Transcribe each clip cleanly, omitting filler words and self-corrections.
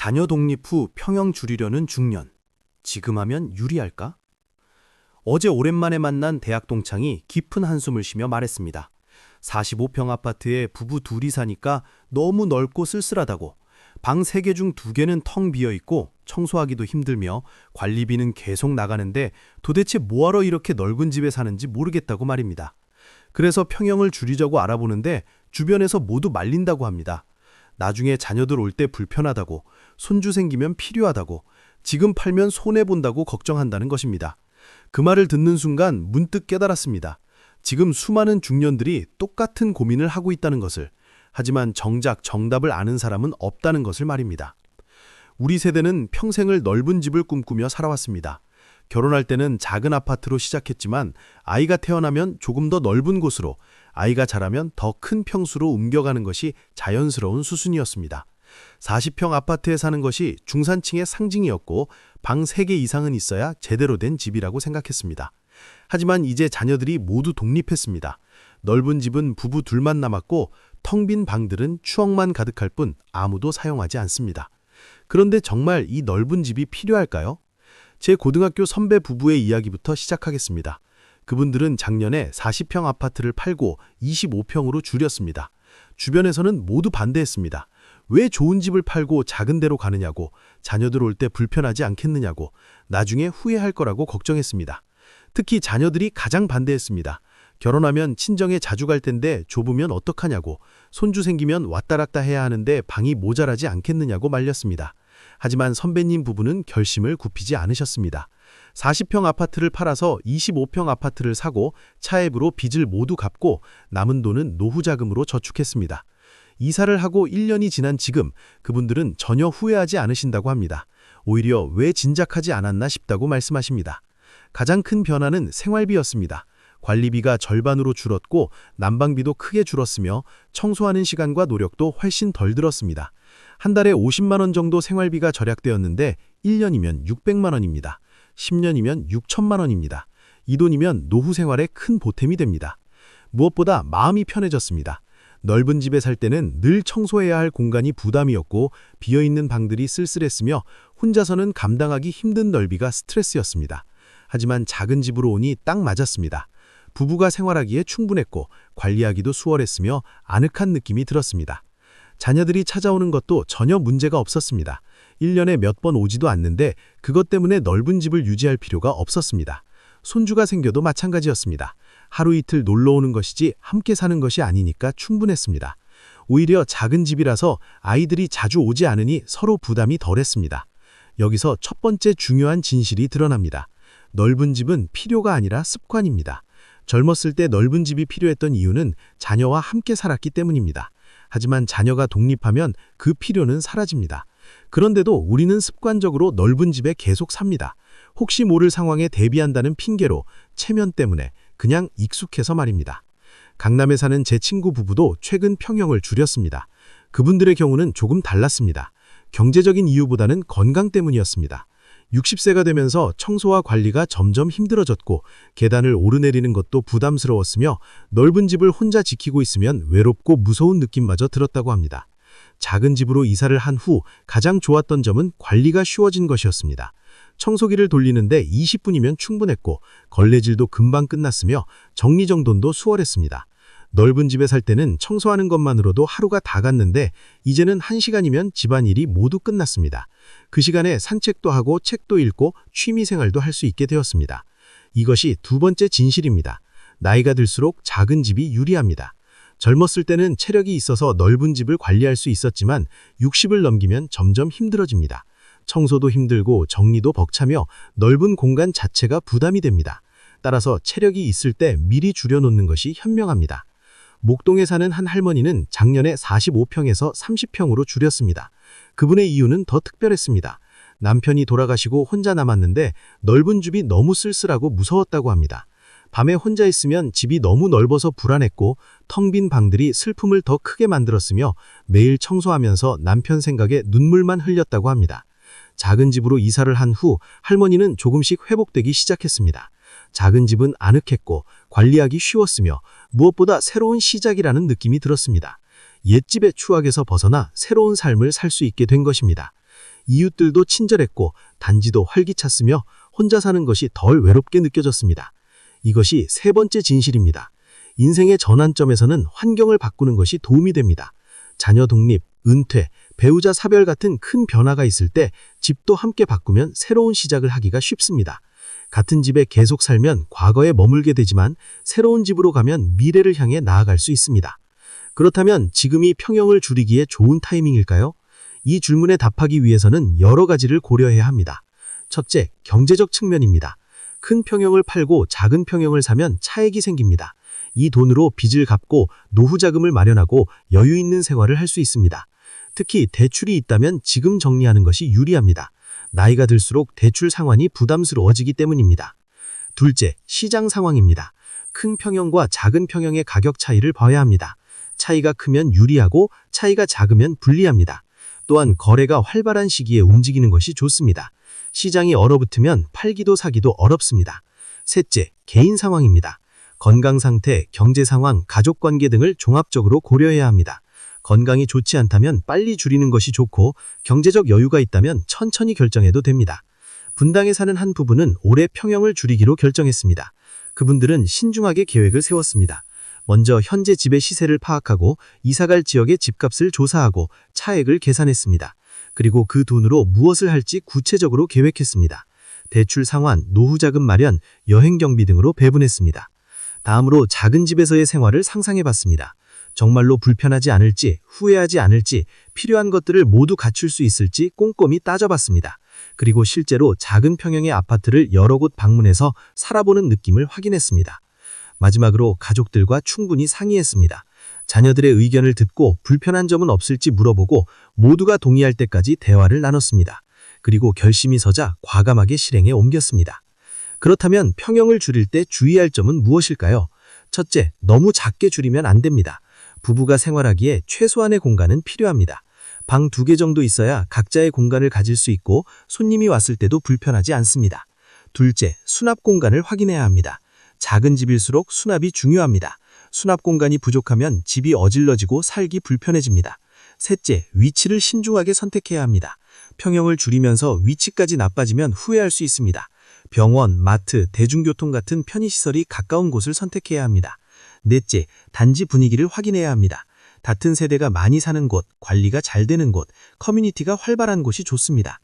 자녀 독립 후 평형 줄이려는 중년. 지금 하면 유리할까? 어제 오랜만에 만난 대학 동창이 깊은 한숨을 쉬며 말했습니다. 45평 아파트에 부부 둘이 사니까 너무 넓고 쓸쓸하다고. 방 3개 중 2개는 텅 비어 있고 청소하기도 힘들며 관리비는 계속 나가는데 도대체 뭐하러 이렇게 넓은 집에 사는지 모르겠다고 말입니다. 그래서 평형을 줄이자고 알아보는데 주변에서 모두 말린다고 합니다. 나중에 자녀들 올 때 불편하다고, 손주 생기면 필요하다고, 지금 팔면 손해본다고 걱정한다는 것입니다. 그 말을 듣는 순간 문득 깨달았습니다. 지금 수많은 중년들이 똑같은 고민을 하고 있다는 것을. 하지만 정작 정답을 아는 사람은 없다는 것을 말입니다. 우리 세대는 평생을 넓은 집을 꿈꾸며 살아왔습니다. 결혼할 때는 작은 아파트로 시작했지만 아이가 태어나면 조금 더 넓은 곳으로, 아이가 자라면 더 큰 평수로 옮겨가는 것이 자연스러운 수순이었습니다. 40평 아파트에 사는 것이 중산층의 상징이었고 방 3개 이상은 있어야 제대로 된 집이라고 생각했습니다. 하지만 이제 자녀들이 모두 독립했습니다. 넓은 집은 부부 둘만 남았고 텅 빈 방들은 추억만 가득할 뿐 아무도 사용하지 않습니다. 그런데 정말 이 넓은 집이 필요할까요? 제 고등학교 선배 부부의 이야기부터 시작하겠습니다. 그분들은 작년에 40평 아파트를 팔고 25평으로 줄였습니다. 주변에서는 모두 반대했습니다. 왜 좋은 집을 팔고 작은 데로 가느냐고, 자녀들 올 때 불편하지 않겠느냐고, 나중에 후회할 거라고 걱정했습니다. 특히 자녀들이 가장 반대했습니다. 결혼하면 친정에 자주 갈 텐데 좁으면 어떡하냐고, 손주 생기면 왔다 갔다 해야 하는데 방이 모자라지 않겠느냐고 말렸습니다. 하지만 선배님 부부는 결심을 굽히지 않으셨습니다. 40평 아파트를 팔아서 25평 아파트를 사고 차액으로 빚을 모두 갚고 남은 돈은 노후 자금으로 저축했습니다. 이사를 하고 1년이 지난 지금 그분들은 전혀 후회하지 않으신다고 합니다. 오히려 왜 진작하지 않았나 싶다고 말씀하십니다. 가장 큰 변화는 생활비였습니다. 관리비가 절반으로 줄었고 난방비도 크게 줄었으며 청소하는 시간과 노력도 훨씬 덜 들었습니다. 한 달에 50만 원 정도 생활비가 절약되었는데 1년이면 600만 원입니다. 10년이면 6천만 원입니다. 이 돈이면 노후 생활에 큰 보탬이 됩니다. 무엇보다 마음이 편해졌습니다. 넓은 집에 살 때는 늘 청소해야 할 공간이 부담이었고 비어있는 방들이 쓸쓸했으며 혼자서는 감당하기 힘든 넓이가 스트레스였습니다. 하지만 작은 집으로 오니 딱 맞았습니다. 부부가 생활하기에 충분했고 관리하기도 수월했으며 아늑한 느낌이 들었습니다. 자녀들이 찾아오는 것도 전혀 문제가 없었습니다. 1년에 몇 번 오지도 않는데 그것 때문에 넓은 집을 유지할 필요가 없었습니다. 손주가 생겨도 마찬가지였습니다. 하루 이틀 놀러 오는 것이지 함께 사는 것이 아니니까 충분했습니다. 오히려 작은 집이라서 아이들이 자주 오지 않으니 서로 부담이 덜했습니다. 여기서 첫 번째 중요한 진실이 드러납니다. 넓은 집은 필요가 아니라 습관입니다. 젊었을 때 넓은 집이 필요했던 이유는 자녀와 함께 살았기 때문입니다. 하지만 자녀가 독립하면 그 필요는 사라집니다. 그런데도 우리는 습관적으로 넓은 집에 계속 삽니다. 혹시 모를 상황에 대비한다는 핑계로, 체면 때문에, 그냥 익숙해서 말입니다. 강남에 사는 제 친구 부부도 최근 평형을 줄였습니다. 그분들의 경우는 조금 달랐습니다. 경제적인 이유보다는 건강 때문이었습니다. 60세가 되면서 청소와 관리가 점점 힘들어졌고 계단을 오르내리는 것도 부담스러웠으며 넓은 집을 혼자 지키고 있으면 외롭고 무서운 느낌마저 들었다고 합니다. 작은 집으로 이사를 한 후 가장 좋았던 점은 관리가 쉬워진 것이었습니다. 청소기를 돌리는데 20분이면 충분했고 걸레질도 금방 끝났으며 정리정돈도 수월했습니다. 넓은 집에 살 때는 청소하는 것만으로도 하루가 다 갔는데 이제는 1시간이면 집안일이 모두 끝났습니다. 그 시간에 산책도 하고 책도 읽고 취미생활도 할 수 있게 되었습니다. 이것이 두 번째 진실입니다. 나이가 들수록 작은 집이 유리합니다. 젊었을 때는 체력이 있어서 넓은 집을 관리할 수 있었지만 60을 넘기면 점점 힘들어집니다. 청소도 힘들고 정리도 벅차며 넓은 공간 자체가 부담이 됩니다. 따라서 체력이 있을 때 미리 줄여놓는 것이 현명합니다. 목동에 사는 한 할머니는 작년에 45평에서 30평으로 줄였습니다. 그분의 이유는 더 특별했습니다. 남편이 돌아가시고 혼자 남았는데 넓은 집이 너무 쓸쓸하고 무서웠다고 합니다. 밤에 혼자 있으면 집이 너무 넓어서 불안했고 텅 빈 방들이 슬픔을 더 크게 만들었으며 매일 청소하면서 남편 생각에 눈물만 흘렸다고 합니다. 작은 집으로 이사를 한 후 할머니는 조금씩 회복되기 시작했습니다. 작은 집은 아늑했고 관리하기 쉬웠으며 무엇보다 새로운 시작이라는 느낌이 들었습니다. 옛집의 추억에서 벗어나 새로운 삶을 살 수 있게 된 것입니다. 이웃들도 친절했고 단지도 활기찼으며 혼자 사는 것이 덜 외롭게 느껴졌습니다. 이것이 세 번째 진실입니다. 인생의 전환점에서는 환경을 바꾸는 것이 도움이 됩니다. 자녀 독립, 은퇴, 배우자 사별 같은 큰 변화가 있을 때 집도 함께 바꾸면 새로운 시작을 하기가 쉽습니다. 같은 집에 계속 살면 과거에 머물게 되지만 새로운 집으로 가면 미래를 향해 나아갈 수 있습니다. 그렇다면 지금이 평형을 줄이기에 좋은 타이밍일까요? 이 질문에 답하기 위해서는 여러 가지를 고려해야 합니다. 첫째, 경제적 측면입니다. 큰 평형을 팔고 작은 평형을 사면 차액이 생깁니다. 이 돈으로 빚을 갚고 노후 자금을 마련하고 여유 있는 생활을 할 수 있습니다. 특히 대출이 있다면 지금 정리하는 것이 유리합니다. 나이가 들수록 대출 상환이 부담스러워지기 때문입니다. 둘째, 시장 상황입니다. 큰 평형과 작은 평형의 가격 차이를 봐야 합니다. 차이가 크면 유리하고 차이가 작으면 불리합니다. 또한 거래가 활발한 시기에 움직이는 것이 좋습니다. 시장이 얼어붙으면 팔기도 사기도 어렵습니다. 셋째, 개인 상황입니다. 건강 상태, 경제 상황, 가족 관계 등을 종합적으로 고려해야 합니다. 건강이 좋지 않다면 빨리 줄이는 것이 좋고 경제적 여유가 있다면 천천히 결정해도 됩니다. 분당에 사는 한 부부는 올해 평형을 줄이기로 결정했습니다. 그분들은 신중하게 계획을 세웠습니다. 먼저 현재 집의 시세를 파악하고 이사갈 지역의 집값을 조사하고 차액을 계산했습니다. 그리고 그 돈으로 무엇을 할지 구체적으로 계획했습니다. 대출 상환, 노후 자금 마련, 여행 경비 등으로 배분했습니다. 다음으로 작은 집에서의 생활을 상상해봤습니다. 정말로 불편하지 않을지, 후회하지 않을지, 필요한 것들을 모두 갖출 수 있을지 꼼꼼히 따져봤습니다. 그리고 실제로 작은 평형의 아파트를 여러 곳 방문해서 살아보는 느낌을 확인했습니다. 마지막으로 가족들과 충분히 상의했습니다. 자녀들의 의견을 듣고 불편한 점은 없을지 물어보고 모두가 동의할 때까지 대화를 나눴습니다. 그리고 결심이 서자 과감하게 실행에 옮겼습니다. 그렇다면 평형을 줄일 때 주의할 점은 무엇일까요? 첫째, 너무 작게 줄이면 안 됩니다. 부부가 생활하기에 최소한의 공간은 필요합니다. 방 2개 정도 있어야 각자의 공간을 가질 수 있고 손님이 왔을 때도 불편하지 않습니다. 둘째, 수납 공간을 확인해야 합니다. 작은 집일수록 수납이 중요합니다. 수납 공간이 부족하면 집이 어질러지고 살기 불편해집니다. 셋째, 위치를 신중하게 선택해야 합니다. 평형을 줄이면서 위치까지 나빠지면 후회할 수 있습니다. 병원, 마트, 대중교통 같은 편의시설이 가까운 곳을 선택해야 합니다. 넷째, 단지 분위기를 확인해야 합니다. 같은 세대가 많이 사는 곳, 관리가 잘 되는 곳, 커뮤니티가 활발한 곳이 좋습니다.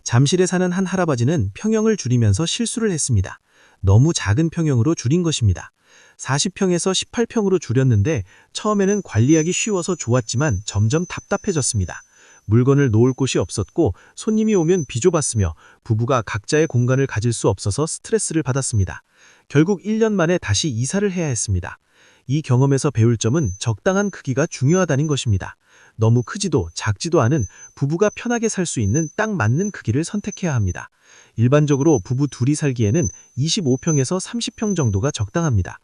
잠실에 사는 한 할아버지는 평형을 줄이면서 실수를 했습니다. 너무 작은 평형으로 줄인 것입니다. 40평에서 18평으로 줄였는데 처음에는 관리하기 쉬워서 좋았지만 점점 답답해졌습니다. 물건을 놓을 곳이 없었고 손님이 오면 비좁았으며 부부가 각자의 공간을 가질 수 없어서 스트레스를 받았습니다. 결국 1년 만에 다시 이사를 해야 했습니다. 이 경험에서 배울 점은 적당한 크기가 중요하다는 것입니다. 너무 크지도 작지도 않은 부부가 편하게 살 수 있는 딱 맞는 크기를 선택해야 합니다. 일반적으로 부부 둘이 살기에는 25평에서 30평 정도가 적당합니다.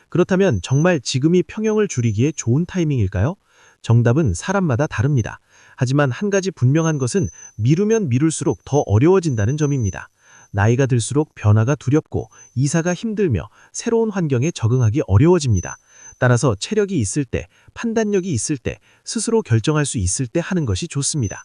그렇다면 정말 지금이 평형을 줄이기에 좋은 타이밍일까요? 정답은 사람마다 다릅니다. 하지만 한 가지 분명한 것은 미루면 미룰수록 더 어려워진다는 점입니다. 나이가 들수록 변화가 두렵고 이사가 힘들며 새로운 환경에 적응하기 어려워집니다. 따라서 체력이 있을 때, 판단력이 있을 때, 스스로 결정할 수 있을 때 하는 것이 좋습니다.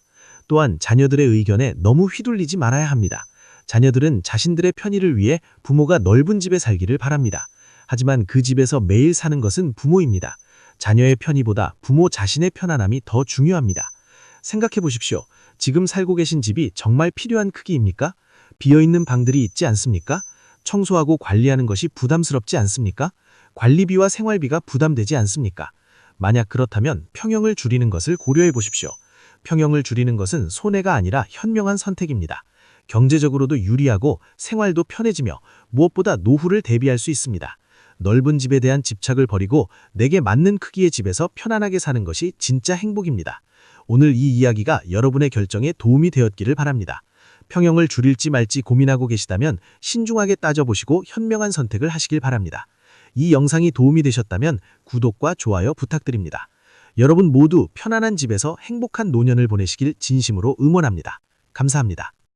또한 자녀들의 의견에 너무 휘둘리지 말아야 합니다. 자녀들은 자신들의 편의를 위해 부모가 넓은 집에 살기를 바랍니다. 하지만 그 집에서 매일 사는 것은 부모입니다. 자녀의 편의보다 부모 자신의 편안함이 더 중요합니다. 생각해 보십시오. 지금 살고 계신 집이 정말 필요한 크기입니까? 비어있는 방들이 있지 않습니까? 청소하고 관리하는 것이 부담스럽지 않습니까? 관리비와 생활비가 부담되지 않습니까? 만약 그렇다면 평형을 줄이는 것을 고려해 보십시오. 평형을 줄이는 것은 손해가 아니라 현명한 선택입니다. 경제적으로도 유리하고 생활도 편해지며 무엇보다 노후를 대비할 수 있습니다. 넓은 집에 대한 집착을 버리고 내게 맞는 크기의 집에서 편안하게 사는 것이 진짜 행복입니다. 오늘 이 이야기가 여러분의 결정에 도움이 되었기를 바랍니다. 평형을 줄일지 말지 고민하고 계시다면 신중하게 따져보시고 현명한 선택을 하시길 바랍니다. 이 영상이 도움이 되셨다면 구독과 좋아요 부탁드립니다. 여러분 모두 편안한 집에서 행복한 노년을 보내시길 진심으로 응원합니다. 감사합니다.